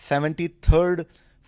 73rd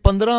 15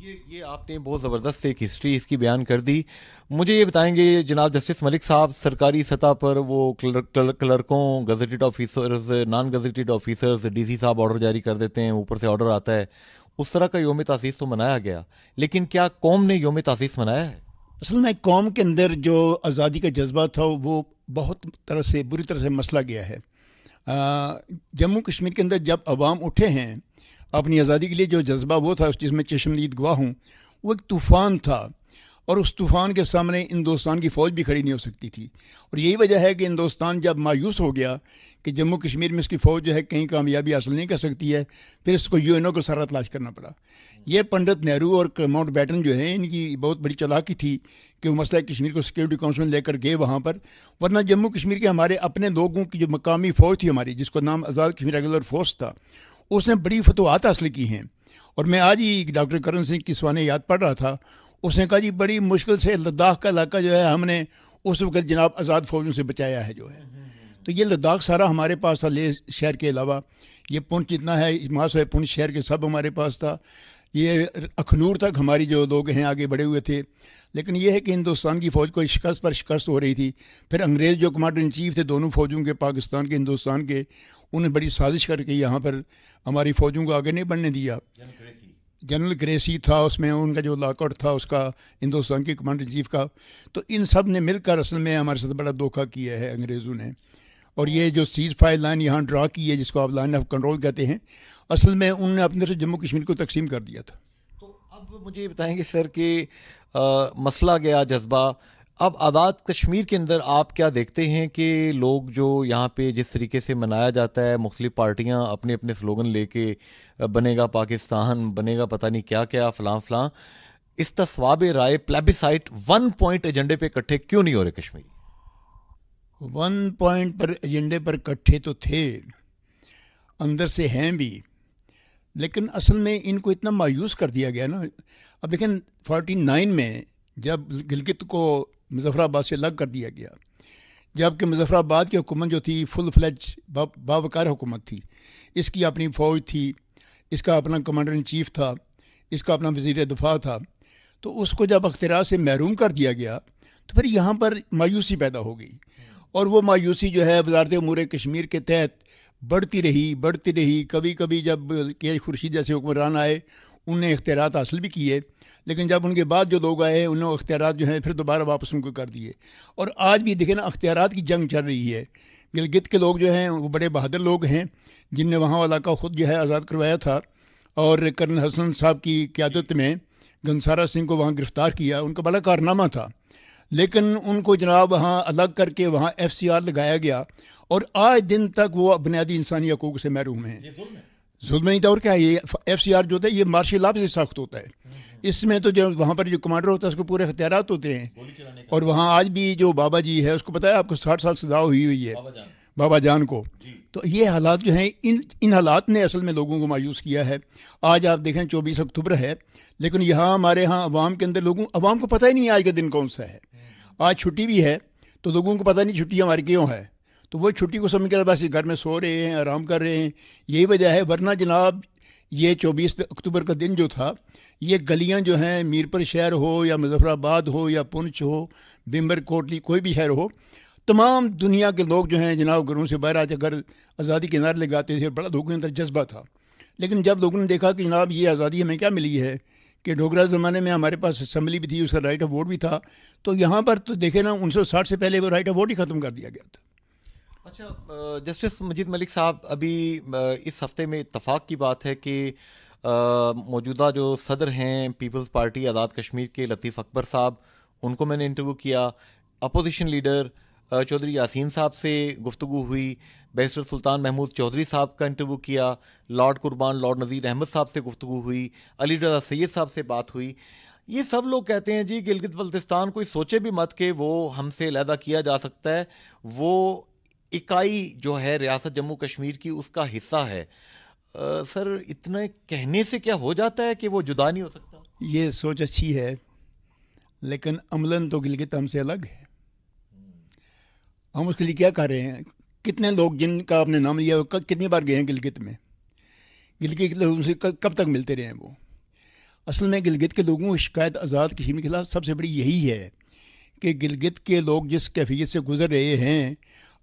یہ آپ نے بہت زبردست ایک ہسٹری اس کی بیان کر دی. مجھے یہ بتائیں گے جناب جسٹس ملک صاحب, سرکاری سطح پر وہ کلرکوں, gazetted officers, non gazetted officers, D C صاحب آرڈر جاری کر دیتے ہیں, اوپر سے آرڈر آتا ہے, اس طرح کا یوم تاسیس تو منایا گیا, لیکن کیا قوم نے یوم تاسیس منایا ہے؟ اصل میں قوم کے اندر جو آزادی کا جذبہ تھا وہ بہت بری طرح سے مسئلہ گیا ہے. جموں کشمیر کے اندر جب عوام اٹھے ہیں اپنی آزادی کے لیے, جو جذبہ وہ تھا جس میں چشمدید گواہ ہوں, وہ ایک طوفان تھا, اور اس طوفان کے سامنے ہندوستان کی فوج بھی کھڑی نہیں ہو سکتی تھی. اور یہی وجہ ہے کہ ہندوستان جب مایوس ہو گیا کہ جموں کشمیر میں اس کی فوج جو ہے کہیں کامیابی حاصل نہیں کر سکتی ہے, پھر اس کو UN کو سارا تلاش کرنا پڑا. یہ پنڈت نہرو اور ماؤنٹ بیٹن جو ہیں, ان کی بہت بڑی چالاکی تھی کہ وہ مسئلہ کشمیر کو سیکورٹی کونسل میں لے کر گئے وہاں پر, ورنہ جموں کشمیر کے ہمارے اپنے لوگوں کی جو مقامی فوج تھی ہماری, جس کو نام آزاد کشمیر ریگولر فورس تھا, اس نے بڑی فتوحات حاصل کی ہیں. اور میں آج ہی ڈاکٹر کرن سنگھ کی سوانح یاد پڑھ رہا تھا, اس نے کہا جی بڑی مشکل سے لداخ کا علاقہ جو ہے ہم نے اس وقت جناب آزاد فوجوں سے بچایا ہے جو ہے. تو یہ لداخ سارا ہمارے پاس تھا, لے شہر کے علاوہ یہ پونچھ جتنا ہے ماس ہے, پونچھ شہر کے سب ہمارے پاس تھا. یہ اخنور تک ہماری جو لوگ ہیں آگے بڑھے ہوئے تھے. لیکن یہ ہے کہ ہندوستان کی فوج کو شکست پر شکست ہو رہی تھی. پھر انگریز جو کمانڈر ان چیف تھے دونوں فوجوں کے, پاکستان کے ہندوستان کے, انہوں نے بڑی سازش کر کے یہاں پر ہماری فوجوں کو آگے نہیں بڑھنے دیا. جنرل گریسی تھا اس میں, ان کا جو لاک آؤٹ تھا اس کا ہندوستان کے کمانڈر ان چیف کا. تو ان سب نے مل کر اصل میں ہمارے ساتھ بڑا دھوکہ کیا ہے انگریزوں نے. اور یہ جو سیز فائر لائن یہاں ڈرا کی ہے, جس کو آپ لائن آف کنٹرول کہتے ہیں, اصل میں انہوں نے اپنے سے جموں کشمیر کو تقسیم کر دیا تھا. تو اب مجھے بتائیں گے سر کہ مسئلہ گیا جذبہ, اب آزاد کشمیر کے اندر آپ کیا دیکھتے ہیں کہ لوگ جو یہاں پہ جس طریقے سے منایا جاتا ہے, مختلف پارٹیاں اپنے اپنے سلوگن لے کے بنے گا پاکستان, بنے گا پتہ نہیں کیا کیا فلاں فلاں, اس تصواب رائے پلیبیسائٹ 1 پوائنٹ ایجنڈے پہ اکٹھے کیوں نہیں ہو رہے کشمیری؟ 1 پوائنٹ پر ایجنڈے پر اکٹھے تو تھے, اندر سے ہیں بھی, لیکن اصل میں ان کو اتنا مایوس کر دیا گیا نا. اب لیکن 49 میں جب گلگت کو مظفر آباد سے الگ کر دیا گیا, جبکہ مظفر آباد کی حکومت جو تھی فل فلیج باوقار حکومت تھی, اس کی اپنی فوج تھی, اس کا اپنا کمانڈر ان چیف تھا, اس کا اپنا وزیر دفاع تھا, تو اس کو جب اختیار سے محروم کر دیا گیا تو پھر یہاں پر مایوسی پیدا ہو گئی. اور وہ مایوسی جو ہے وزارت امور کشمیر کے تحت بڑھتی رہی. کبھی کبھی جب کے خورشید جیسے حکمران آئے انہوں نے اختیارات حاصل بھی کیے, لیکن جب ان کے بعد جو لوگ آئے انہوں نے اختیارات جو ہیں پھر دوبارہ واپس ان کو کر دیے. اور آج بھی دیکھیں نا اختیارات کی جنگ چل رہی ہے. گلگت کے لوگ جو ہیں وہ بڑے بہادر لوگ ہیں جن نے وہاں علاقہ خود جو ہے آزاد کروایا تھا, اور کرنل حسن صاحب کی قیادت میں گنسارا سنگھ کو وہاں گرفتار کیا, ان کا بڑا کارنامہ تھا. لیکن ان کو جناب وہاں الگ کر کے وہاں FCR لگایا گیا, اور آج دن تک وہ بنیادی انسانی حقوق سے محروم ہیں. ظلم نہیں تھا اور کیا, یہ FCR جو ہوتا ہے یہ مارشل لاء سے سخت ہوتا ہے. اس میں تو جو وہاں پر جو کمانڈر ہوتا ہے اس کو پورے اختیارات ہوتے ہیں. اور وہاں آج بھی جو بابا جی ہے اس کو پتہ ہے آپ کو 60 سال سزا ہوئی ہے بابا جان کو. تو یہ حالات جو ہیں ان حالات نے اصل میں لوگوں کو مایوس کیا ہے. آج آپ دیکھیں 24 اکتوبر ہے, لیکن یہاں ہمارے ہاں عوام کے اندر عوام کو پتہ ہی نہیں آج کا دن کون سا ہے. آج چھٹی بھی ہے تو لوگوں کو پتہ نہیں چھٹی ہماری کیوں ہے, تو وہ چھٹی کو سمجھ کر بس گھر میں سو رہے ہیں, آرام کر رہے ہیں. یہی وجہ ہے, ورنہ جناب یہ 24 اکتوبر کا دن جو تھا, یہ گلیاں جو ہیں میرپور شہر ہو یا مظفر آباد ہو یا پونچھ ہو, بمبر کوٹلی کوئی بھی شہر ہو, تمام دنیا کے لوگ جو ہیں جناب گھروں سے باہر آ کر آزادی کے نعرے لگاتے تھے. بڑا لوگوں کے اندر جذبہ تھا. لیکن جب لوگوں نے دیکھا کہ جناب یہ آزادی ہمیں کیا ملی ہے, کہ ڈوگرا زمانے میں ہمارے پاس اسمبلی بھی تھی, اس کا رائٹ آف ووٹ بھی تھا, تو یہاں پر تو دیکھیں نا 1960 سے پہلے وہ رائٹ آف ووٹ ہی ختم کر دیا گیا تھا. اچھا جسٹس مجید ملک صاحب, ابھی اس ہفتے میں اتفاق کی بات ہے کہ موجودہ جو صدر ہیں پیپلز پارٹی آزاد کشمیر کے لطیف اکبر صاحب, ان کو میں نے انٹرویو کیا. اپوزیشن لیڈر چودھری یاسین صاحب سے گفتگو ہوئی, بیرسٹر سلطان محمود چودھری صاحب کا انٹرویو کیا, لارڈ قربان لارڈ نذیر احمد صاحب سے گفتگو ہوئی, علی رضا سید صاحب سے بات ہوئی. یہ سب لوگ کہتے ہیں جی گلگت بلتستان کوئی سوچے بھی مت کہ وہ ہم سے علیحدہ کیا جا سکتا ہے, وہ اکائی جو ہے ریاست جموں کشمیر کی اس کا حصہ ہے. سر اتنا کہنے سے کیا ہو جاتا ہے کہ وہ جدا نہیں ہو سکتا؟ یہ سوچ اچھی ہے, لیکن عملاً تو گلگت ہم سے الگ ہے. ہم اس کے لیے کیا کر رہے ہیں؟ کتنے لوگ جن کا آپ نے نام لیا کتنی بار گئے ہیں گلگت میں؟ گلگت کے لوگوں سے کب تک ملتے رہے ہیں وہ؟ اصل میں گلگت کے لوگوں کی شکایت آزاد کشمیر کے خلاف سب سے بڑی یہی ہے کہ گلگت کے لوگ جس کیفیت سے گزر رہے ہیں،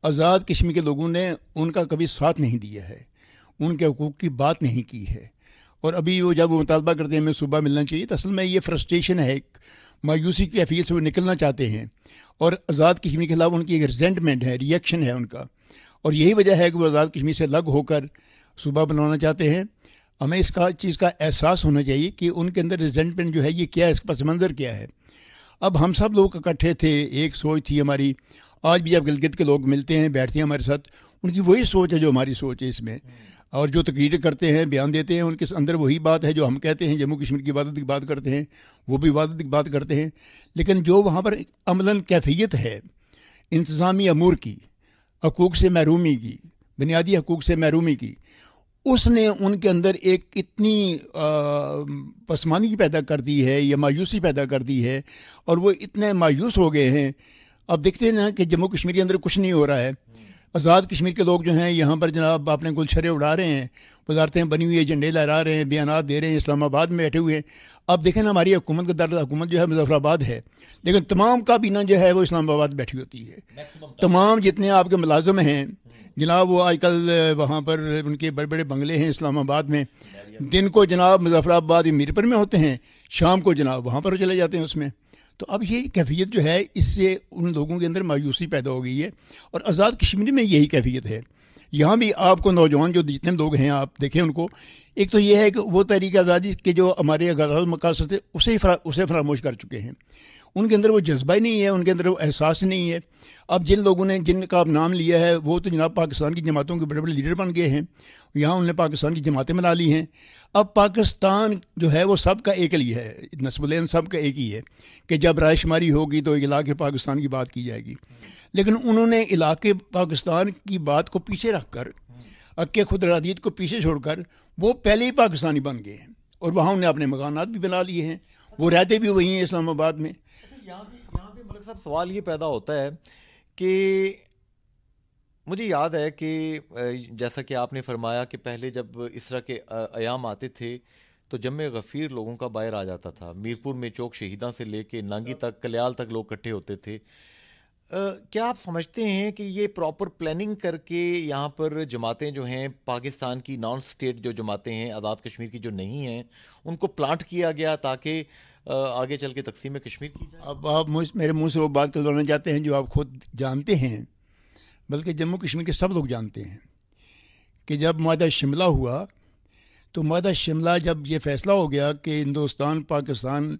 آزاد کشمیر کے لوگوں نے ان کا کبھی ساتھ نہیں دیا ہے، ان کے حقوق کی بات نہیں کی ہے. اور ابھی وہ جب وہ مطالبہ کرتے ہیں ہمیں صوبہ ملنا چاہیے، تو اصل میں یہ فرسٹریشن ہے، ایک مایوسی کی کیفیت سے وہ نکلنا چاہتے ہیں، اور آزاد کشمیر کے خلاف ان کی ایک ریزنٹمنٹ ہے، ریئیکشن ہے ان کا. اور یہی وجہ ہے کہ وہ آزاد کشمیر سے الگ ہو کر صوبہ بنانا چاہتے ہیں. ہمیں اس کا چیز کا احساس ہونا چاہیے کہ ان کے اندر ریزنٹمنٹ جو ہے یہ کیا ہے، اس کا پس منظر کیا ہے. اب ہم سب لوگ اکٹھے تھے، ایک سوچ تھی ہماری. آج بھی جب گلگت کے لوگ ملتے ہیں، بیٹھتے ہیں ہمارے ساتھ، ان کی وہی سوچ ہے جو ہماری سوچ ہے اس میں. اور جو تقریر کرتے ہیں، بیان دیتے ہیں، ان کے اندر وہی بات ہے جو ہم کہتے ہیں. جموں کشمیر کی عبادت کی بات کرتے ہیں، وہ بھی عبادت کی بات کرتے ہیں. لیکن جو وہاں پر عملاً کیفیت ہے انتظامی امور کی، حقوق سے محرومی کی، بنیادی حقوق سے محرومی کی، اس نے ان کے اندر ایک اتنی پسماندگی پیدا کر دی ہے یا مایوسی پیدا کر دی ہے، اور وہ اتنے مایوس ہو گئے ہیں. اب دیکھتے ہیں نا کہ جموں کشمیر کے اندر کچھ نہیں ہو رہا ہے. آزاد کشمیر کے لوگ جو ہیں یہاں پر جناب اپنے گلچھرے اڑا رہے ہیں، وزارتیں بنی ہوئی ہیں، جھنڈے لہرا رہے ہیں، بیانات دے رہے ہیں، اسلام آباد میں بیٹھے ہوئے ہیں. اب دیکھیں نا، ہماری حکومت کا دارالحکومت جو ہے مظفر آباد ہے، لیکن تمام کابینہ جو ہے وہ اسلام آباد بیٹھی ہوتی ہے. تمام جتنے آپ کے ملازم ہیں جناب، وہ آج کل وہاں پر ان کے بڑے بڑے بنگلے ہیں اسلام آباد میں. دن کو جناب مظفر آباد میر پر میں ہوتے ہیں، شام کو جناب وہاں پر چلے جاتے ہیں اس میں. تو اب یہ کیفیت جو ہے، اس سے ان لوگوں کے اندر مایوسی پیدا ہو گئی ہے. اور آزاد کشمیر میں یہی کیفیت ہے. یہاں بھی آپ کو نوجوان جو جتنے لوگ ہیں آپ دیکھیں ان کو، ایک تو یہ ہے کہ وہ تحریک آزادی کے جو ہمارے غرض مقاصد تھے اسے فراموش کر چکے ہیں. ان کے اندر وہ جذبہ ہی نہیں ہے، ان کے اندر وہ احساس نہیں ہے. اب جن لوگوں نے جن کا اب نام لیا ہے وہ تو جناب پاکستان کی جماعتوں کے بڑے بڑے لیڈر بن گئے ہیں. یہاں انہوں نے پاکستان کی جماعتیں بنا لی ہیں. اب پاکستان جو ہے وہ سب کا ایک ہی ہے، نسب العین سب کا ایک ہی ہے کہ جب رائے شماری ہوگی تو علاقے پاکستان کی بات کی جائے گی. لیکن انہوں نے علاقے پاکستان کی بات کو پیچھے رکھ کر، حق خود ارادیت کو پیچھے چھوڑ کر، وہ پہلے ہی پاکستانی بن گئے ہیں. اور وہاں انہوں نے اپنے مکانات بھی بنا لیے ہیں، وہ رہتے بھی وہی ہیں اسلام آباد میں. یہاں پہ ملک صاحب سوال یہ پیدا ہوتا ہے کہ مجھے یاد ہے کہ جیسا کہ آپ نے فرمایا کہ پہلے جب اس طرح کے ایام آتے تھے تو جمع غفیر لوگوں کا باہر آ جاتا تھا. میرپور میں چوک شہیداں سے لے کے نانگی تک، کلیال تک لوگ اکٹھے ہوتے تھے. کیا آپ سمجھتے ہیں کہ یہ پراپر پلاننگ کر کے یہاں پر جماعتیں جو ہیں، پاکستان کی نان سٹیٹ جو جماعتیں ہیں، آزاد کشمیر کی جو نہیں ہیں، ان کو پلانٹ کیا گیا تاکہ آگے چل کے تقسیم کشمیر کی جائے؟ اب آپ میرے منہ سے وہ بات کروانا چاہتے ہیں جو آپ خود جانتے ہیں، بلکہ جموں کشمیر کے سب لوگ جانتے ہیں کہ جب معاہدہ شملہ ہوا تو معاہدہ شملہ جب یہ فیصلہ ہو گیا کہ ہندوستان پاکستان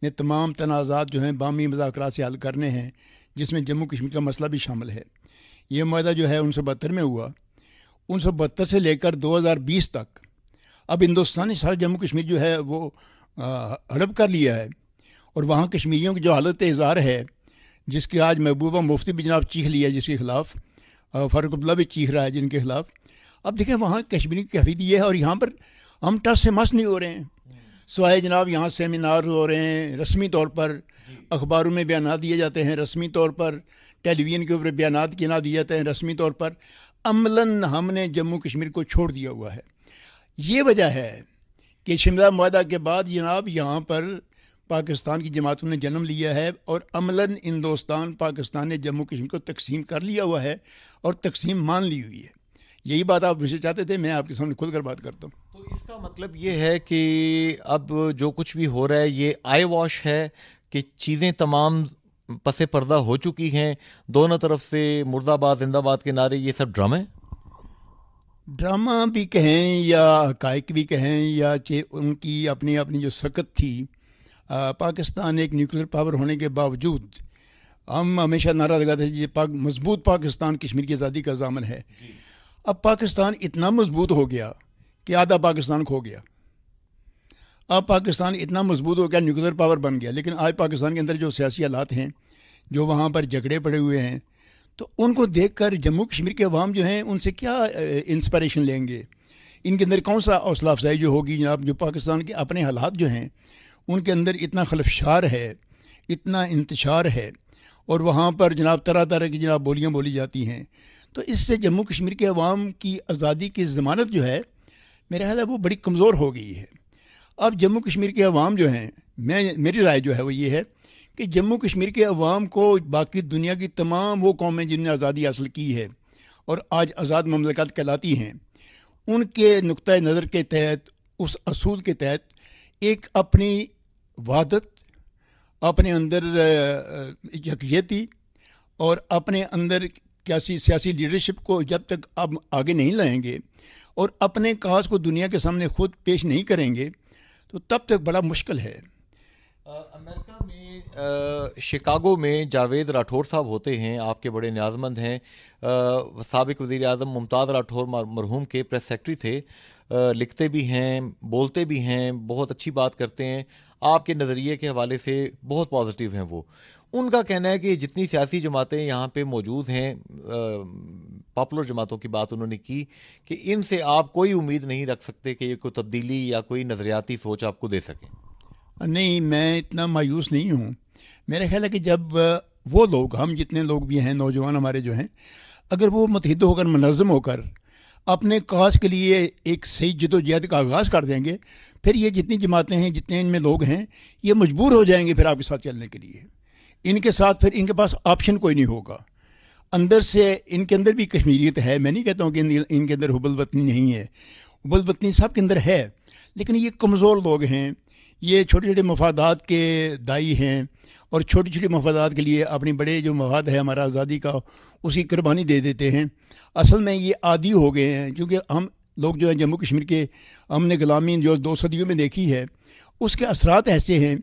نے تمام تنازعات جو ہیں باہمی مذاکرات سے حل کرنے ہیں، جس میں جموں کشمیر کا مسئلہ بھی شامل ہے. یہ معاہدہ جو ہے 1972 میں ہوا. 1972 سے لے کر 2020 تک اب ہندوستان نے سارا جموں کشمیر جو ہے وہ ہڑپ کر لیا ہے. اور وہاں کشمیریوں کی جو حالت اظہار ہے، جس کی آج محبوبہ مفتی بھی جناب چیخ لیا ہے، جس کے خلاف فاروق عبداللہ بھی چیخ رہا ہے جن کے خلاف. اب دیکھیں وہاں کشمیری کی کیفیت یہ ہے، اور یہاں پر ہم ٹس سے مس نہیں ہو رہے ہیں. سوائے جناب یہاں سیمینار ہو رہے ہیں رسمی طور پر، اخباروں میں بیانات دیے جاتے ہیں رسمی طور پر، ٹیلی ویژن کے اوپر بیانات کے نہ دیے جاتے ہیں رسمی طور پر. عملاً ہم نے جموں کشمیر کو چھوڑ دیا ہوا ہے. یہ وجہ ہے کہ شملہ معاہدہ کے بعد جناب یہاں پر پاکستان کی جماعتوں نے جنم لیا ہے، اور عملاً ہندوستان پاکستان نے جموں کشمیر کو تقسیم کر لیا ہوا ہے اور تقسیم مان لی ہوئی ہے. یہی بات آپ مجھ سے چاہتے تھے، میں آپ کے سامنے کھل کر بات کرتا ہوں. تو اس کا مطلب یہ ہے کہ اب جو کچھ بھی ہو رہا ہے یہ آئی واش ہے، کہ چیزیں تمام پس پردہ ہو چکی ہیں، دونوں طرف سے مرد آباد زندہ آباد کے نعرے، یہ سب ڈرامہ ہے. ڈرامہ بھی کہیں یا حقائق بھی کہیں، یا ان کی اپنی جو سکت تھی. پاکستان ایک نیوکلیر پاور ہونے کے باوجود ہم ہمیشہ نعرہ لگاتے ہیں یہ مضبوط پاکستان کشمیر کی آزادی کا ضامن ہے. اب پاکستان اتنا مضبوط ہو گیا کہ آدھا پاکستان کھو گیا. اب پاکستان اتنا مضبوط ہو گیا، نیوکلیر پاور بن گیا. لیکن آج پاکستان کے اندر جو سیاسی حالات ہیں، جو وہاں پر جھگڑے پڑے ہوئے ہیں، تو ان کو دیکھ کر جموں کشمیر کے عوام جو ہیں ان سے کیا انسپائریشن لیں گے؟ ان کے اندر کون سا حوصلہ افزائی جو ہوگی جناب؟ جو پاکستان کے اپنے حالات جو ہیں ان کے اندر اتنا خلفشار ہے، اتنا انتشار ہے، اور وہاں پر جناب طرح طرح کی جناب بولیاں بولی جاتی ہیں. تو اس سے جموں کشمیر کے عوام کی آزادی کی ضمانت جو ہے میرا خیال ہے وہ بڑی کمزور ہو گئی ہے. اب جموں کشمیر کے عوام جو ہیں، میری رائے جو ہے وہ یہ ہے کہ جموں کشمیر کے عوام کو باقی دنیا کی تمام وہ قومیں جن نے آزادی حاصل کی ہے اور آج آزاد مملکت کہلاتی ہیں، ان کے نقطۂ نظر کے تحت، اس اصول کے تحت ایک اپنی وحدت، اپنے اندر یکجہتی اور اپنے اندر سیاسی لیڈرشپ کو جب تک اب آگے نہیں لائیں گے اور اپنے کاز کو دنیا کے سامنے خود پیش نہیں کریں گے تو تب تک بڑا مشکل ہے۔ امریکہ میں شکاگو میں جاوید راٹھور صاحب ہوتے ہیں، آپ کے بڑے نیازمند ہیں، سابق وزیر اعظم ممتاز راٹھور مرحوم کے پریس سیکرٹری تھے، لکھتے بھی ہیں، بولتے بھی ہیں، بہت اچھی بات کرتے ہیں، آپ کے نظریے کے حوالے سے بہت پازیٹیو ہیں وہ۔ ان کا کہنا ہے کہ جتنی سیاسی جماعتیں یہاں پہ موجود ہیں، پاپولر جماعتوں کی بات انہوں نے کی، کہ ان سے آپ کوئی امید نہیں رکھ سکتے کہ یہ کوئی تبدیلی یا کوئی نظریاتی سوچ آپ کو دے سکیں۔ نہیں، میں اتنا مایوس نہیں ہوں۔ میرا خیال ہے کہ جب وہ لوگ، ہم جتنے لوگ بھی ہیں، نوجوان ہمارے جو ہیں، اگر وہ متحد ہو کر، منظم ہو کر اپنے کاز کے لیے ایک صحیح جد و جہد کا آغاز کر دیں گے، پھر یہ جتنی جماعتیں ہیں، جتنے ان میں لوگ ہیں، یہ مجبور ہو جائیں گے پھر آپ کے ساتھ چلنے کے لیے۔ ان کے ساتھ پھر ان کے پاس آپشن کوئی نہیں ہوگا۔ اندر سے ان کے اندر بھی کشمیریت ہے، میں نہیں کہتا ہوں کہ ان کے اندر حب الوطنی نہیں ہے، حب الوطنی سب کے اندر ہے، لیکن یہ کمزور لوگ ہیں، یہ چھوٹے چھوٹے مفادات کے دائی ہیں اور چھوٹی چھوٹی مفادات کے لیے اپنی بڑے جو مفاد ہے ہمارا آزادی کا، اس کی قربانی دے دیتے ہیں۔ اصل میں یہ عادی ہو گئے ہیں، کیونکہ ہم لوگ جو ہیں جموں کشمیر کے، ہم نے غلامی جو 2 صدیوں میں دیکھی ہے، اس کے اثرات ایسے ہیں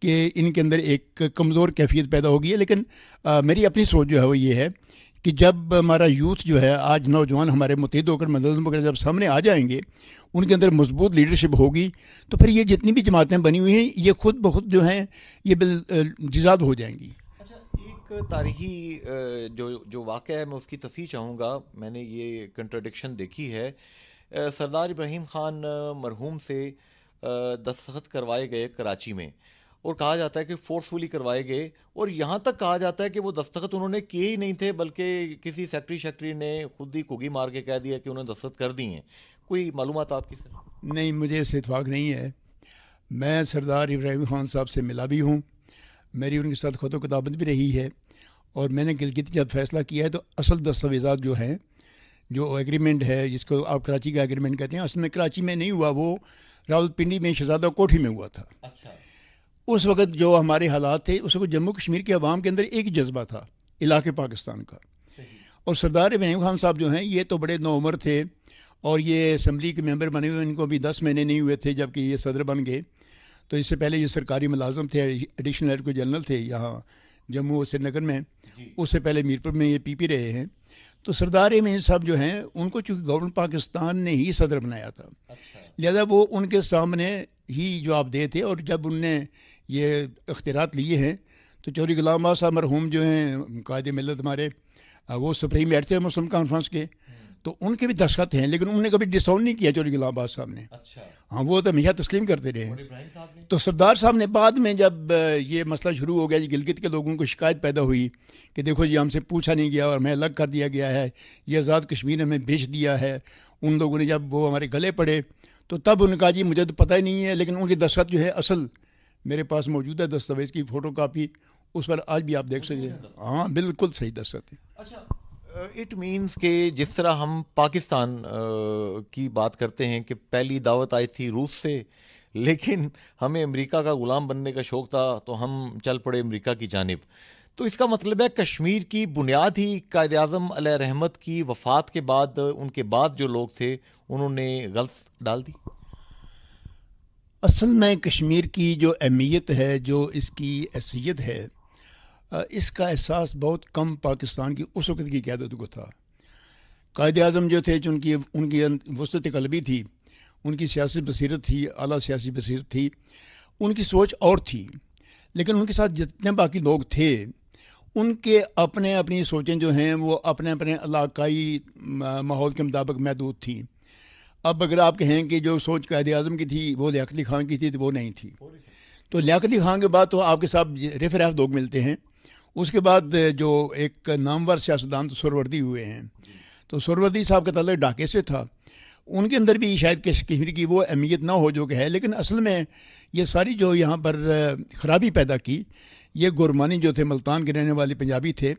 کہ ان کے اندر ایک کمزور کیفیت پیدا ہو گئی ہے۔ لیکن میری اپنی سوچ جو ہے وہ یہ ہے کہ جب ہمارا یوتھ جو ہے، آج نوجوان ہمارے متحد ہو کر، منظم ہو کر جب سامنے آ جائیں گے، ان کے اندر مضبوط لیڈرشپ ہوگی، تو پھر یہ جتنی بھی جماعتیں بنی ہوئی ہیں، یہ خود بخود جو ہیں یہ جزاد ہو جائیں گی۔ اچھا، ایک تاریخی جو واقعہ ہے، میں اس کی تصحیح چاہوں گا۔ میں نے یہ کنٹراڈکشن دیکھی ہے۔ سردار ابراہیم خان مرحوم سے دستخط کروائے گئے کراچی میں، اور کہا جاتا ہے کہ فورسفلی کروائے گئے، اور یہاں تک کہا جاتا ہے کہ وہ دستخط انہوں نے کیے ہی نہیں تھے، بلکہ کسی سیکٹری نے خود ہی کوگی مار کے کہہ دیا کہ انہوں نے دستخط کر دی ہیں۔ کوئی معلومات آپ کی سر؟ نہیں، مجھے اس سے اتفاق نہیں ہے۔ میں سردار ابراہیم خان صاحب سے ملا بھی ہوں، میری ان کے ساتھ خط و کتابت بھی رہی ہے، اور میں نے گلگت جب فیصلہ کیا ہے تو اصل دستاویزات جو ہیں، جو ایگریمنٹ ہے جس کو آپ کراچی کا ایگریمنٹ کہتے ہیں، اصل میں کراچی میں نہیں ہوا، وہ راولپنڈی میں شہزادہ کوٹھی میں ہوا تھا۔ اچھا، اس وقت جو ہمارے حالات تھے، اس وقت جموں کشمیر کے عوام کے اندر ایک جذبہ تھا علاقے پاکستان کا، اور سردار ابراہیم خان صاحب جو ہیں یہ تو بڑے نوعمر تھے، اور یہ اسمبلی کے ممبر بنے ہوئے، ان کو بھی 10 مہینے نہیں ہوئے تھے جبکہ یہ صدر بن گئے، تو اس سے پہلے یہ سرکاری ملازم تھے، ایڈیشنل ایڈوکیٹ جنرل تھے یہاں جموں اور سری نگر میں، اس سے پہلے میرپور میں یہ پی رہے ہیں۔ تو سردار ابراہیم صاحب جو ہیں، ان کو چونکہ گورنمنٹ پاکستان نے ہی صدر بنایا تھا، لہذا وہ ان کے سامنے ہی جواب دے تھے، اور جب ان نے یہ اختیارات لیے ہیں تو چودھری غلام محمد صاحب مرحوم جو ہیں قائد ملت ہمارے، وہ سپریم ہیڈ تھے مسلم کانفرنس کے، تو ان کے بھی دستخط ہیں، لیکن انہوں نے کبھی ڈساؤن نہیں کیا چودھری غلام محمد صاحب نے۔ اچھا، ہاں، وہ تو ہمیشہ تسلیم کرتے رہے ہیں۔ تو سردار صاحب نے بعد میں جب یہ مسئلہ شروع ہو گیا، جی گلگت کے لوگوں کو شکایت پیدا ہوئی کہ دیکھو جی ہم سے پوچھا نہیں گیا اور ہمیں الگ کر دیا گیا ہے، یہ آزاد کشمیر ہمیں بیچ دیا ہے، ان لوگوں نے جب وہ ہمارے گلے پڑے تو تب انہوں نے کہا جی مجھے تو پتہ ہی نہیں ہے، لیکن ان کی دستخط جو ہے اصل میرے پاس موجود ہے، دستاویز کی فوٹو کاپی، اس پر آج بھی آپ دیکھ سکتے ہیں، ہاں بالکل صحیح دستخط ہے۔ اچھا، اٹ مینس کہ جس طرح ہم پاکستان کی بات کرتے ہیں کہ پہلی دعوت آئی تھی روس سے، لیکن ہمیں امریکہ کا غلام بننے کا شوق تھا تو ہم چل پڑے امریکہ کی جانب، تو اس کا مطلب ہے کشمیر کی بنیاد ہی قائد اعظم علیہ رحمت کی وفات کے بعد، ان کے بعد جو لوگ تھے انہوں نے غلط ڈال دی۔ اصل میں کشمیر کی جو اہمیت ہے، جو اس کی حیثیت ہے، اس کا احساس بہت کم پاکستان کی اس وقت کی قیادت کو تھا۔ قائد اعظم جو تھے، ان کی وسعت قلبی تھی، ان کی سیاسی بصیرت تھی، اعلیٰ سیاسی بصیرت تھی، ان کی سوچ اور تھی، لیکن ان کے ساتھ جتنے باقی لوگ تھے ان کے اپنی سوچیں جو ہیں وہ اپنے علاقائی ماحول کے مطابق محدود تھیں۔ اب اگر آپ کہیں کہ جو سوچ قائد اعظم کی تھی وہ لیاقت علی خان کی تھی تو وہ نہیں تھی، تو لیاقت علی خان کے بعد تو آپ کے ساتھ رف لوگ ملتے ہیں، اس کے بعد جو ایک نامور سیاستدان تو سہروردی ہوئے ہیں، تو سہروردی صاحب کا تعلق ڈھاکے سے تھا، ان کے اندر بھی شاید کشمیر کی وہ اہمیت نہ ہو جو کہ ہے، لیکن اصل میں یہ ساری جو یہاں پر خرابی پیدا کی، یہ گورمانی جو تھے ملتان کے رہنے والے پنجابی تھے،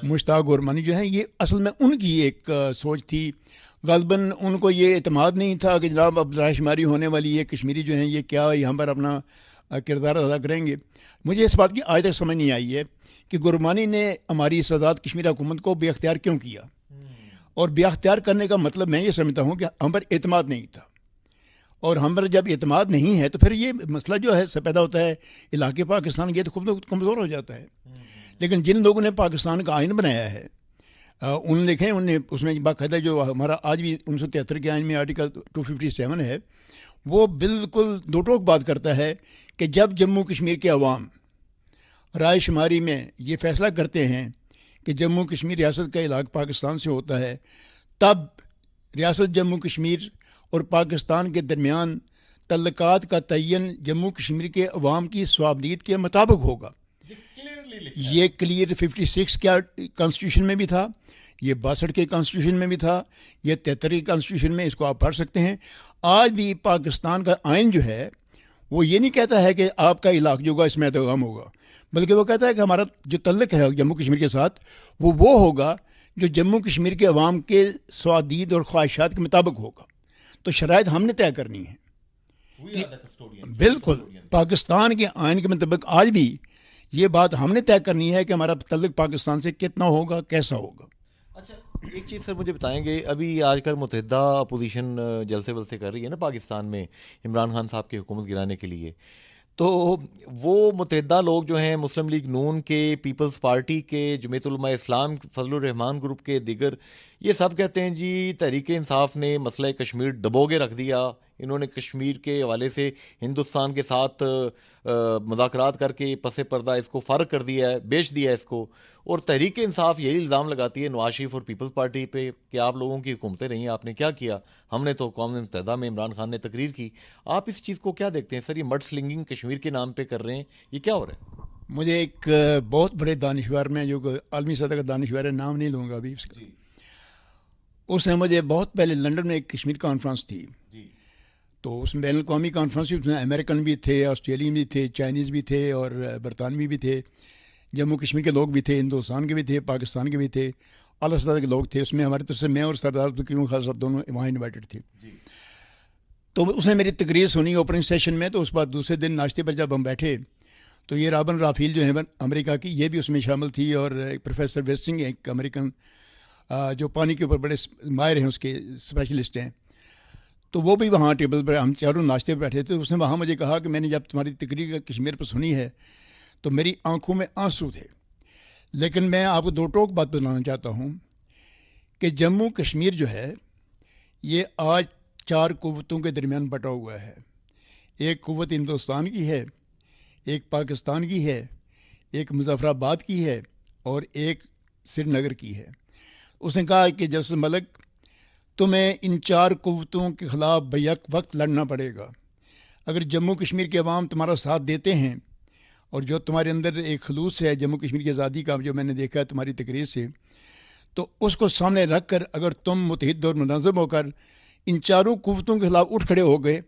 مشتاق گورمانی جو ہیں، یہ اصل میں ان کی ایک سوچ تھی. غالباً ان کو یہ اعتماد نہیں تھا کہ جناب اب رائے شماری ہونے والی ہے، کشمیری جو ہیں یہ کیا یہاں پر اپنا کردار ادا کریں گے. مجھے اس بات کی آج تک سمجھ نہیں آئی ہے کہ گورمانی نے ہماری آزاد کشمیر حکومت کو بے اختیار کیوں کیا، اور بے اختیار کرنے کا مطلب میں یہ سمجھتا ہوں کہ ہم پر اعتماد نہیں تھا، اور ہم پر جب اعتماد نہیں ہے تو پھر یہ مسئلہ جو ہے پیدا ہوتا ہے علاقے پاکستان یہ تو خود کمزور ہو جاتا ہے. لیکن جن لوگوں نے پاکستان کا آئین بنایا ہے، ان دیکھیں انہوں نے اس میں باقاعدہ جو ہمارا آج بھی 1973 کے آئین میں آرٹیکل 257 ہے، وہ بالکل دو ٹوک بات کرتا ہے کہ جب جموں کشمیر کے عوام رائے شماری میں یہ فیصلہ کرتے ہیں کہ جموں کشمیر ریاست کا علاقہ پاکستان سے ہوتا ہے، تب ریاست جموں کشمیر اور پاکستان کے درمیان تعلقات کا تعین جموں کشمیر کے عوام کی صوابدید کے مطابق ہوگا. یہ کلیئر 56 کے کانسٹیٹیوشن میں بھی تھا، یہ 62 کے کانسٹیٹیوشن میں بھی تھا، یہ 73 کے کانسٹیٹیوشن میں، اس کو آپ پڑھ سکتے ہیں. آج بھی پاکستان کا آئین جو ہے وہ یہ نہیں کہتا ہے کہ آپ کا علاقہ جو ہوگا اس میں ادغام ہوگا، بلکہ وہ کہتا ہے کہ ہمارا جو تعلق ہے جموں کشمیر کے ساتھ وہ ہوگا جو جموں کشمیر کے عوام کے صوابدید اور خواہشات کے مطابق ہوگا. تو شرائط ہم نے طے کرنی ہے. بالکل پاکستان کے آئین کے مطابق آج بھی یہ بات ہم نے طے کرنی ہے کہ ہمارا تعلق پاکستان سے کتنا ہوگا، کیسا ہوگا. اچھا ایک چیز سر مجھے بتائیں گے، ابھی آج کل متحدہ اپوزیشن جلسے ولسے کر رہی ہے نا پاکستان میں عمران خان صاحب کی حکومت گرانے کے لیے، تو وہ متحدہ لوگ جو ہیں مسلم لیگ نون کے، پیپلز پارٹی کے، جمعیت علماء اسلام، فضل الرحمان گروپ کے دیگر، یہ سب کہتے ہیں جی تحریک انصاف نے مسئلہ کشمیر دبوگے رکھ دیا، انہوں نے کشمیر کے حوالے سے ہندوستان کے ساتھ مذاکرات کر کے پس پردہ اس کو فارغ کر دیا ہے، بیچ دیا ہے اس کو. اور تحریک انصاف یہی الزام لگاتی ہے نواز شریف اور پیپلز پارٹی پہ کہ آپ لوگوں کی حکومتیں رہی ہیں، آپ نے کیا کیا، ہم نے تو اقوام متحدہ میں عمران خان نے تقریر کی. آپ اس چیز کو کیا دیکھتے ہیں سر؟ یہ مڈ سلنگنگ کشمیر کے نام پہ کر رہے ہیں، یہ کیا ہو رہا ہے؟ مجھے ایک بہت بڑے دانشور میں جو عالمی سطح کا دانشور ہے، نام نہیں لوں گا ابھی اس کا، اس نے مجھے بہت پہلے لنڈن میں ایک کشمیر کانفرنس تھی، تو اس میں بین الاقوامی کانفرنس میں امریکن بھی تھے، آسٹریلین بھی تھے، چائنیز بھی تھے، اور برطانوی بھی تھے، جموں کشمیر کے لوگ بھی تھے، ہندوستان کے بھی تھے، پاکستان کے بھی تھے، اعلیٰ سطح کے لوگ تھے. اس میں ہماری طرف سے میں اور سردار عبدالقیوم خان صاحب دونوں وہاں انوائٹڈ تھے. تو اس نے میری تقریر سنی اوپننگ سیشن میں. تو اس بعد دوسرے دن ناشتے پر جب ہم بیٹھے تو یہ رابن رافیل جو ہے امریکہ کی، یہ بھی اس میں شامل تھی، اور پروفیسر ویسٹنگ ایک امریکن جو پانی کے اوپر بڑے ماہر ہیں، اس کے اسپیشلسٹ ہیں، تو وہ بھی وہاں ٹیبل پر، ہم چاروں ناشتے پہ بیٹھے تھے. اس نے وہاں مجھے کہا کہ میں نے جب تمہاری تقریر کشمیر پر سنی ہے تو میری آنکھوں میں آنسو تھے، لیکن میں آپ کو دو ٹوک بات بتانا چاہتا ہوں کہ جموں کشمیر جو ہے یہ آج 4 قوتوں کے درمیان بٹا ہوا ہے. ایک قوت ہندوستان کی ہے، ایک پاکستان کی ہے، ایک مظفر آباد کی ہے، اور ایک سری نگر کی ہے. اس نے کہا کہ جسٹس ملک تمہیں ان 4 قوتوں کے خلاف بیک وقت لڑنا پڑے گا. اگر جموں کشمیر کے عوام تمہارا ساتھ دیتے ہیں، اور جو تمہارے اندر ایک خلوص ہے جموں کشمیر کی آزادی کا، جو میں نے دیکھا ہے تمہاری تقریر سے، تو اس کو سامنے رکھ کر اگر تم متحد اور منظم ہو کر ان 4 قوتوں کے خلاف اٹھ کھڑے ہو گئے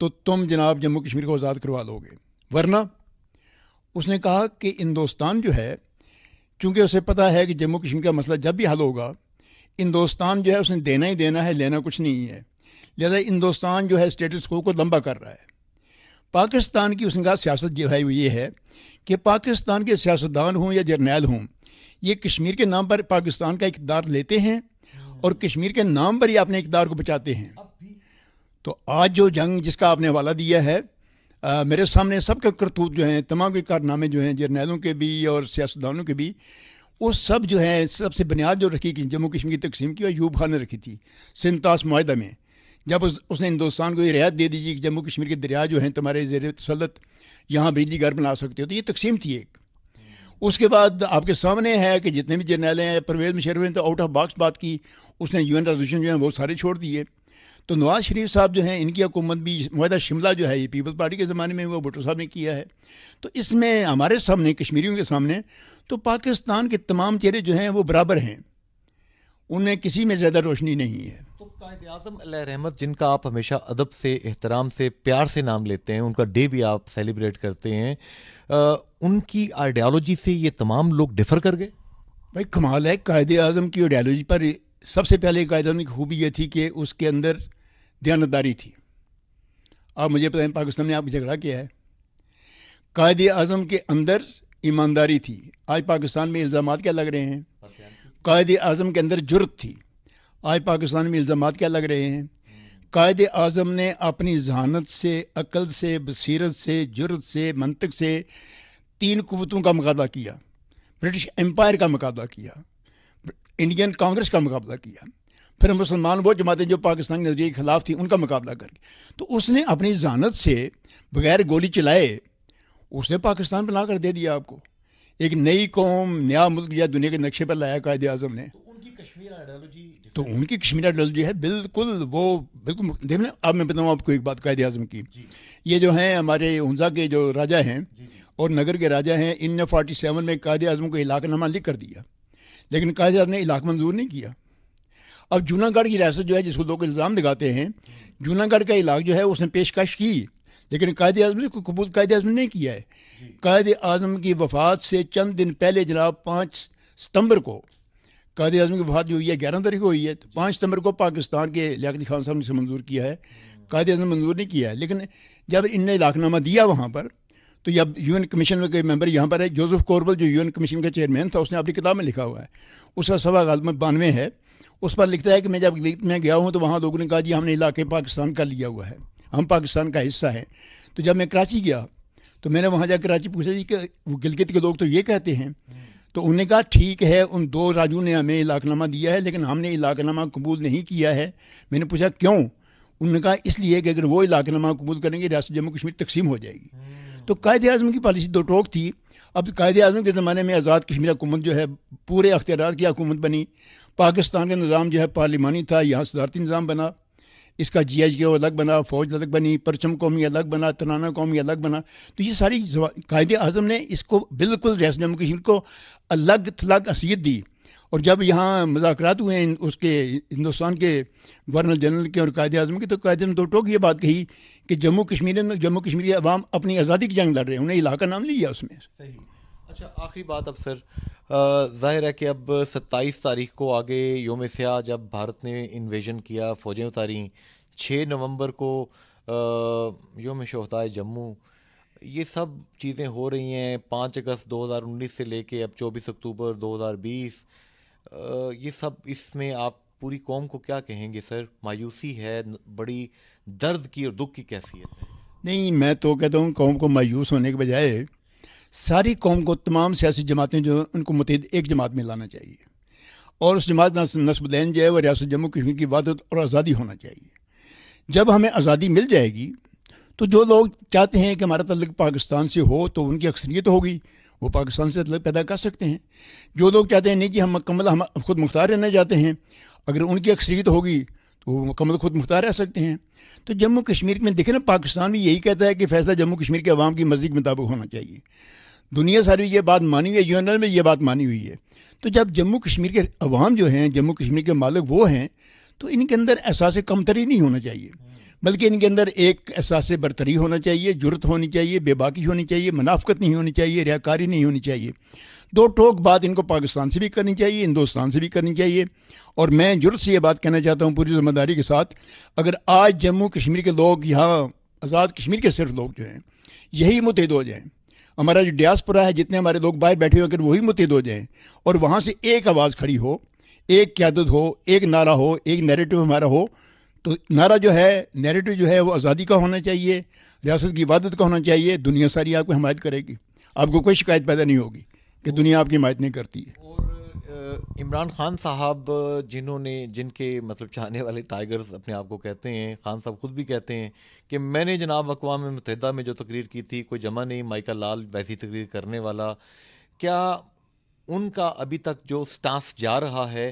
تو تم جناب جموں کشمیر کو آزاد کروا لو گے. ورنہ اس نے کہا کہ ہندوستان جو ہے، چونکہ اسے پتہ ہے کہ جموں کشمیر کا مسئلہ جب بھی حل ہوگا ہندوستان جو ہے اس نے دینا ہی دینا ہے، لینا کچھ نہیں ہے، لہذا ہندوستان جو ہے اسٹیٹس کو لمبا کر رہا ہے. پاکستان کی اس نے کہا سیاست جو ہے وہ یہ ہے کہ پاکستان کے سیاستدان ہوں یا جرنیل ہوں، یہ کشمیر کے نام پر پاکستان کا اقتدار لیتے ہیں اور کشمیر کے نام پر ہی اپنے اقتدار کو بچاتے ہیں. تو آج جو جنگ جس کا آپ نے حوالہ دیا ہے، میرے سامنے سب کے کرتوت جو ہیں، تمام کے کارنامے جو ہیں جرنیلوں کے بھی اور سیاستدانوں کے بھی، وہ سب جو ہیں، سب سے بنیاد جو رکھی کہ جموں کشمیر کی تقسیم کی ایوب خان نے رکھی تھی 37 معاہدہ میں، جب اس نے ہندوستان کو یہ رعایت دے دی کہ جموں کشمیر کے دریا جو ہیں تمہارے زیر تسلط، یہاں بجلی گھر بنا سکتے ہو. تو یہ تقسیم تھی ایک. اس کے بعد آپ کے سامنے ہے کہ جتنے بھی جرنیل ہیں، پرویز مشرف نے تو آؤٹ آف باکس بات کی، اس نے UN ریزولوشن جو ہیں وہ سارے چھوڑ دیے. تو نواز شریف صاحب جو ہیں، ان کی حکومت بھی معاہدہ شملہ جو ہے یہ پیپلز پارٹی کے زمانے میں وہ بھٹو صاحب نے کیا ہے. تو اس میں ہمارے سامنے، کشمیریوں کے سامنے، تو پاکستان کے تمام چہرے جو ہیں وہ برابر ہیں، ان میں کسی میں زیادہ روشنی نہیں ہے. تو قائد اعظم علیہ رحمت جن کا آپ ہمیشہ ادب سے احترام سے پیار سے نام لیتے ہیں, ان کا ڈے بھی آپ سیلیبریٹ کرتے ہیں, ان کی آئیڈیالوجی سے یہ تمام لوگ ڈفر کر گئے؟ بھائی کمال ہے, قائد اعظم کی آئیڈیالوجی پر سب سے پہلے قائد اعظم کی خوبی یہ تھی کہ اس کے اندر دیانتداری تھی. آپ مجھے پتہ ہے پاکستان نے آپ جھگڑا کیا ہے, قائد اعظم کے اندر ایمانداری تھی. آج پاکستان میں الزامات کیا لگ رہے ہیں؟ قائد اعظم کے اندر جرت تھی. آج پاکستان میں الزامات کیا لگ رہے ہیں؟ قائد اعظم نے اپنی ذہانت سے, عقل سے, بصیرت سے, جرت سے, منطق سے 3 قوتوں کا مقابلہ کیا. برٹش امپائر کا مقابلہ کیا, انڈین کانگریس کا مقابلہ کیا, پھر مسلمان وہ جماعتیں جو پاکستان کے نظریے کے خلاف تھیں ان کا مقابلہ کر کے. تو اس نے اپنی ذہانت سے بغیر گولی چلائے اس نے پاکستان بنا کر دے دیا آپ کو. ایک نئی قوم, نیا ملک یا دنیا کے نقشے پر لایا قائد اعظم نے. تو ان کی کشمیر آئیڈیالوجی ہے بالکل وہ بالکل دیکھیں. اب میں بتاؤں آپ کو ایک بات قائد اعظم کی. یہ جو ہیں ہمارے ہنزا کے جو راجا ہیں اور نگر کے راجا ہیں, ان نے 47 میں قائد اعظم کو علاقہ نامہ لکھ کر دیا, لیکن قائد اعظم نے علاقہ منظور نہیں کیا. اب جونا گڑھ کی ریاست جو ہے جس کو لوگ الزام لگاتے ہیں, جونا گڑھ کا علاقہ جو ہے اس نے پیشکش کی, لیکن قائد اعظم نے کوئی قبول قائد اعظم نے نہیں کیا ہے. قائد اعظم کی وفات سے چند دن پہلے جناب 5 ستمبر کو قائد اعظم کی وفات جو ہوئی ہے 11 تاریخ کو ہوئی ہے, تو 5 ستمبر کو پاکستان کے لیاقت خان صاحب نے اسے منظور کیا ہے, قائد اعظم نے منظور نہیں کیا ہے. لیکن جب ان نے علاقہ نامہ دیا وہاں پر, تو جب یو این کمیشن کے ممبر یہاں پر ہے, جوزف کوربل جو یو این کمیشن کا چیئرمین تھا, اس نے اپنی کتاب میں لکھا ہوا ہے, اس کا صفحہ غالباً 92 ہے, اس پر لکھتا ہے کہ میں جب میں گیا ہوں تو وہاں لوگوں نے کہا جی ہم نے علاقے پاکستان کا لیا ہوا ہے, ہم پاکستان کا حصہ ہیں. تو جب میں کراچی گیا تو میں نے وہاں جا کراچی پوچھا جی کہ وہ گلگت کے لوگ تو یہ کہتے ہیں, تو انہوں نے کہا ٹھیک ہے ان 2 راجوں نے ہمیں علاقہ نامہ دیا ہے لیکن ہم نے علاقہ نامہ قبول نہیں کیا ہے. میں نے پوچھا کیوں؟ انہوں نے کہا اس لیے کہ اگر وہ علاقہ نامہ قبول کریں گے ریاست جموں کشمیر تقسیم ہو جائے گی. تو قائد اعظم کی پالیسی 2 ٹوک تھی. اب قائد اعظم کے زمانے میں آزاد کشمیر حکومت جو ہے پورے اختیارات کی حکومت بنی. پاکستان کا نظام جو ہے پارلیمانی تھا, یہاں صدارتی نظام بنا, اس کا جی ایچ کے الگ بنا, فوج الگ بنی, پرچم قومی الگ بنا, ترانہ قومی الگ بنا. تو یہ ساری قائد اعظم نے اس کو بالکل ریاست جموں کشمیر کو الگ تھلگ حیثیت دی. اور جب یہاں مذاکرات ہوئے ہیں اس کے ہندوستان کے گورنر جنرل کے اور قائد اعظم کے, تو قائد اعظم 2 ٹوک یہ بات کہی کہ جموں کشمیر کی عوام اپنی آزادی کی جنگ لڑ رہے ہیں, انہیں علاقہ نام لیا اس میں. صحیح. اچھا آخری بات اب سر, ظاہر ہے کہ اب 27 تاریخ کو آگے یوم سیاہ جب بھارت نے انویژن کیا, فوجیں اتاریں, 6 نومبر کو یوم شہدائے جموں, یہ سب چیزیں ہو رہی ہیں. 5 اگست 2019 سے لے کے اب 24 اکتوبر 2020, یہ سب اس میں آپ پوری قوم کو کیا کہیں گے سر؟ مایوسی ہے, بڑی درد کی اور دکھ کی کیفیت ہے. نہیں, میں تو کہتا ہوں قوم کو مایوس ہونے کے بجائے ساری قوم کو, تمام سیاسی جماعتیں جو ان کو متحد ایک جماعت میں لانا چاہیے, اور اس جماعت نصب العین جو ہے وہ ریاست جموں کشمیر کی وحدت اور آزادی ہونا چاہیے. جب ہمیں آزادی مل جائے گی تو جو لوگ چاہتے ہیں کہ ہمارا تعلق پاکستان سے ہو تو ان کی اکثریت ہوگی, وہ پاکستان سے تعلق پیدا کر سکتے ہیں. جو لوگ چاہتے ہیں نہیں کہ ہم مکمل ہم خود مختار رہنا چاہتے ہیں, اگر ان کی اکثریت ہوگی تو وہ مکمل خود مختار رہ سکتے ہیں. تو جموں کشمیر میں دیکھیں نا, پاکستان بھی یہی کہتا ہے کہ فیصلہ جموں کشمیر کے عوام کی مرضی کے مطابق ہونا چاہیے. دنیا ساری یہ بات مانی ہوئی ہے, یو این ایل میں یہ بات مانی ہوئی ہے. تو جب جموں کشمیر کے عوام جو ہیں, جموں کشمیر کے مالک وہ ہیں, تو ان کے اندر احساس کمتری نہیں ہونا چاہیے, بلکہ ان کے اندر ایک احساس برتری ہونا چاہیے, جرت ہونی چاہیے, بے باکی ہونی چاہیے, منافقت نہیں ہونی چاہیے, ریاکاری نہیں ہونی چاہیے. 2 ٹوک بات ان کو پاکستان سے بھی کرنی چاہیے, ہندوستان سے بھی کرنی چاہیے. اور میں جرت سے یہ بات کہنا چاہتا ہوں پوری ذمہ داری کے ساتھ, اگر آج جموں کشمیر کے لوگ, یہاں آزاد کشمیر کے صرف لوگ جو ہیں یہی متحد ہو جائیں, ہمارا جو ڈیاسپورا ہے, جتنے ہمارے لوگ باہر بیٹھے ہوئے, اگر وہی متحد ہو جائیں اور وہاں سے ایک آواز کھڑی ہو, ایک قیادت ہو, ایک نعرہ ہو, ایک نیریٹو ہمارا ہو, تو نعرہ جو ہے, نیریٹو جو ہے وہ آزادی کا ہونا چاہیے, ریاست کی وحدت کا ہونا چاہیے. دنیا ساری آپ کو حمایت کرے گی, آپ کو کوئی شکایت پیدا نہیں ہوگی کہ دنیا آپ کی حمایت نہیں کرتی ہے. اور عمران خان صاحب جن کے مطلب چاہنے والے ٹائیگرز اپنے آپ کو کہتے ہیں, خان صاحب خود بھی کہتے ہیں کہ میں نے جناب اقوام متحدہ میں جو تقریر کی تھی کوئی جمع نہیں, مائیکل لال ویسی تقریر کرنے والا. کیا ان کا ابھی تک جو سٹانس جا رہا ہے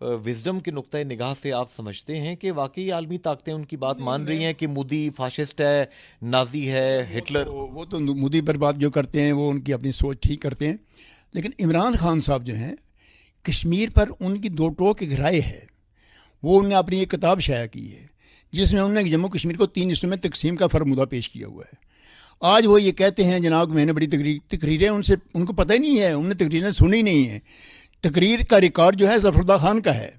وزڈم کے نقطۂ نگاہ سے آپ سمجھتے ہیں کہ واقعی عالمی طاقتیں ان کی بات مان رہی ہیں کہ مودی فاشسٹ ہے, نازی ہے, ہٹلر؟ وہ تو مودی پر بات جو کرتے ہیں وہ ان کی اپنی سوچ ٹھیک کرتے ہیں, لیکن عمران خان صاحب جو ہیں کشمیر پر ان کی 2 ٹوک ایک رائے ہے, وہ انہوں نے اپنی ایک کتاب شائع کی ہے جس میں انہوں نے جموں کشمیر کو 3 حصوں میں تقسیم کا فرمودہ پیش کیا ہوا ہے. آج وہ یہ کہتے ہیں جناب میں نے بڑی تقریریں ان کو پتہ ہی نہیں ہے, انہوں نے تقریریں سنی نہیں ہیں. تقریر کا ریکارڈ جو ہے ظفر اللہ خان کا ہے,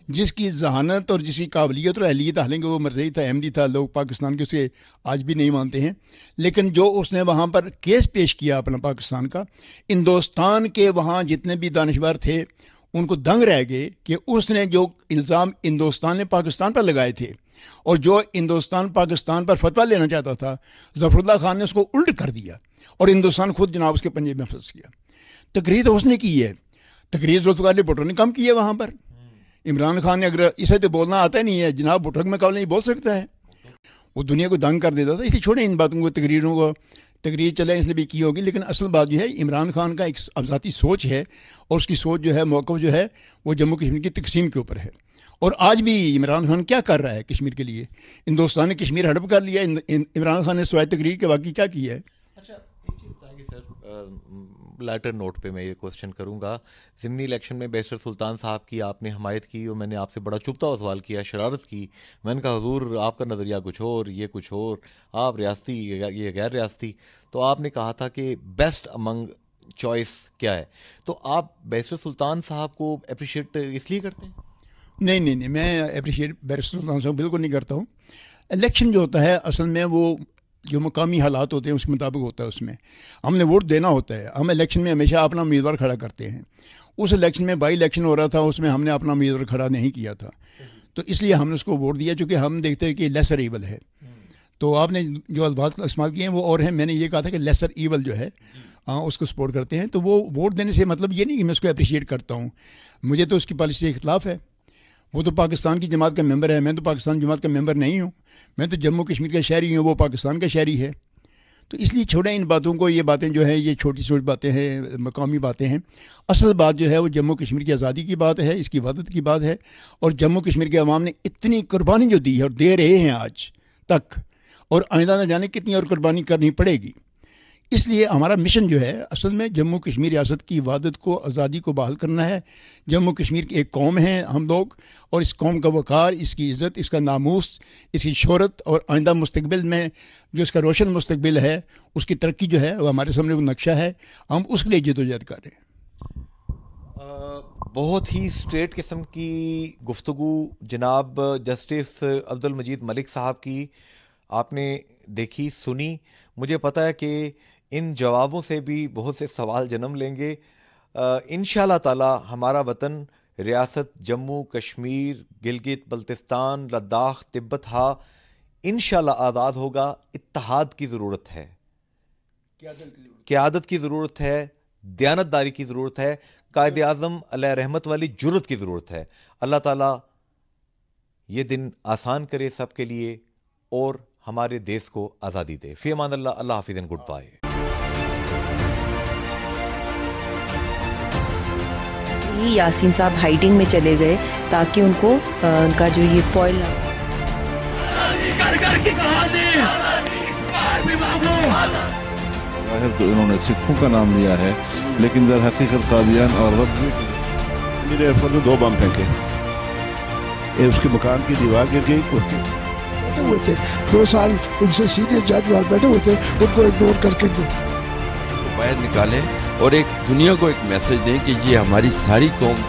جس کی ذہانت اور جس کی قابلیت اور اہلیت, حالانکہ وہ مرزئی تھا, احمدی تھا, لوگ پاکستان کے اسے آج بھی نہیں مانتے ہیں, لیکن جو اس نے وہاں پر کیس پیش کیا اپنا پاکستان کا, ہندوستان کے وہاں جتنے بھی دانشور تھے ان کو دنگ رہ گئے کہ اس نے جو الزام ہندوستان نے پاکستان پر لگائے تھے اور جو ہندوستان پاکستان پر فتویٰ لینا چاہتا تھا, ظفر اللہ خان نے اس کو الٹ کر دیا اور ہندوستان خود جناب اس کے پنجے میں پھنس گیا. تقریر تو اس نے کی ہے, تقریر ذوالفقار علی بھٹو نے کم کی ہے وہاں پر. عمران خان نے اگر اسے تو بولنا آتا نہیں ہے, جناب بھٹو میں قابل نہیں بول سکتا ہے, وہ دنیا کو دنگ کر دیتا تھا. اس لیے چھوڑیں ان باتوں کو, تقریروں کو, تقریر چلے اس نے بھی کی ہوگی, لیکن اصل بات جو ہے عمران خان کا ایک ذاتی سوچ ہے اور اس کی سوچ جو ہے, موقف جو ہے وہ جموں کشمیر کی تقسیم کے اوپر ہے. اور آج بھی عمران خان کیا کر رہا ہے کشمیر کے لیے؟ ہندوستان نے کشمیر ہڑپ کر لیا, عمران خان نے سوائے تقریر کے باقی کیا کیا ہے؟ اچھا ایک چیز بتائیں گے سر, لیٹر نوٹ پہ میں یہ کوشچن کروں گا. ضمنی الیکشن میں بیرسٹر سلطان صاحب کی آپ نے حمایت کی اور میں نے آپ سے بڑا چبھتا ہوا سوال کیا, شرارت کی. میں نے کہا حضور آپ کا نظریہ کچھ اور, یہ کچھ اور, آپ ریاستی یہ غیر ریاستی. تو آپ نے کہا تھا کہ بیسٹ امنگ چوائس کیا ہے. تو آپ بیرسٹر سلطان صاحب کو اپریشیٹ اس لیے کرتے ہیں؟ نہیں, میں اپریشیٹ بیرسٹر سلطان صاحب بالکل نہیں کرتا ہوں. الیکشن جو ہوتا ہے اصل میں وہ جو مقامی حالات ہوتے ہیں اس کے مطابق ہوتا ہے. اس میں ہم نے ووٹ دینا ہوتا ہے. ہم الیکشن میں ہمیشہ اپنا امیدوار کھڑا کرتے ہیں. اس الیکشن میں بائی الیکشن ہو رہا تھا, اس میں ہم نے اپنا امیدوار کھڑا نہیں کیا تھا, تو اس لیے ہم نے اس کو ووٹ دیا, چونکہ ہم دیکھتے ہیں کہ لیسر ایول ہے. تو آپ نے جو الفاظ استعمال کیے ہیں وہ اور ہیں. میں نے یہ کہا تھا کہ لیسر ایول جو ہے اس کو سپورٹ کرتے ہیں. تو وہ ووٹ دینے سے مطلب یہ نہیں کہ میں اس کو اپریشیٹ کرتا ہوں. مجھے تو اس کی پالیسی سے اختلاف ہے. وہ تو پاکستان کی جماعت کا ممبر ہے, میں تو پاکستان جماعت کا ممبر نہیں ہوں. میں تو جموں کشمیر کا شہری ہوں, وہ پاکستان کا شہری ہے. تو اس لیے چھوڑیں ان باتوں کو. یہ باتیں جو ہیں یہ چھوٹی چھوٹی باتیں ہیں, مقامی باتیں ہیں. اصل بات جو ہے وہ جموں کشمیر کی آزادی کی بات ہے, اس کی وحدت کی بات ہے. اور جموں کشمیر کے عوام نے اتنی قربانی جو دی ہے اور دے رہے ہیں آج تک, اور آئندہ نہ جانے کتنی اور قربانی کرنی پڑے گی. اس لیے ہمارا مشن جو ہے اصل میں جموں کشمیر ریاست کی وحدت کو, آزادی کو بحال کرنا ہے. جموں کشمیر کی ایک قوم ہیں ہم لوگ, اور اس قوم کا وقار, اس کی عزت, اس کا ناموس, اس کی شہرت, اور آئندہ مستقبل میں جو اس کا روشن مستقبل ہے, اس کی ترقی جو ہے وہ ہمارے سامنے وہ نقشہ ہے. ہم اس کے لیے جدوجہد کر رہے ہیں. بہت ہی اسٹریٹ قسم کی گفتگو جناب جسٹس عبد المجید ملک صاحب کی آپ نے دیکھی, سنی. مجھے پتہ ہے کہ ان جوابوں سے بھی بہت سے سوال جنم لیں گے. انشاءاللہ تعالی ہمارا وطن ریاست جموں کشمیر, گلگت بلتستان, لداخ, تبت ہا انشاءاللہ آزاد ہوگا. اتحاد کی ضرورت ہے, قیادت کی ضرورت ہے, دیانتداری کی ضرورت ہے, قائد اعظم علیہ رحمت والی جرت کی ضرورت ہے. اللہ تعالیٰ یہ دن آسان کرے سب کے لیے اور ہمارے دیس کو آزادی دے. فی امان اللہ. اللہ حافظ اینڈ گڈ بائے. یاسین صاحب ہائیڈنگ میں چلے گئے تاکہ ان کو ان کا جو یہ فوائل ظاہر تو انہوں نے سکھوں کا نام لیا ہے, لیکن در حقیقت قادیان اور رد میرے اوپر تو 2 بم پھینکے, اس کے مکان کی دیوار گر گئی. بیٹھے ہوئے تھے 2 سال ان سے سینئر جج وہاں بیٹھے ہوئے تھے, ان کو اگنور کر کے باہر نکالیں اور ایک دنیا کو ایک میسج دیں کہ یہ ہماری ساری قوم